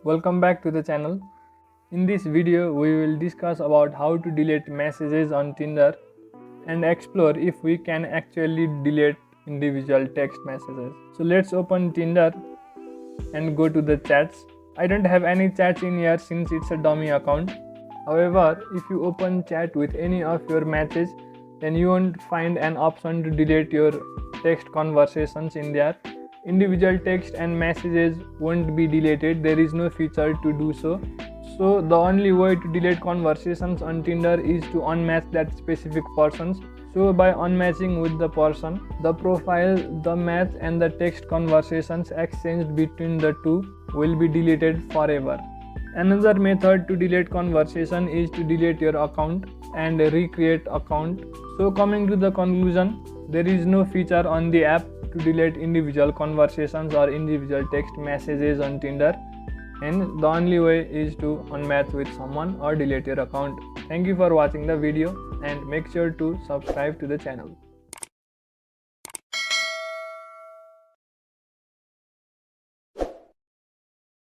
Welcome back to the channel. In this video, we will discuss about how to delete messages on Tinder and explore if we can actually delete individual text messages. So let's open Tinder and go to the chats. I don't have any chats in here since it's a dummy account. However, if you open chat with any of your matches, then you won't find an option to delete your text conversations in there. Individual text and messages won't be deleted. There is no feature to do so. So the only way to delete conversations on Tinder is to unmatch that specific persons. So by unmatching with the person, the profile, the match and the text conversations exchanged between the two will be deleted forever. Another method to delete conversation is to delete your account and recreate account. So coming to the conclusion, there is no feature on the app to delete individual conversations or individual text messages on Tinder, and the only way is to unmatch with someone or delete your account. Thank you for watching the video and make sure to subscribe to the channel.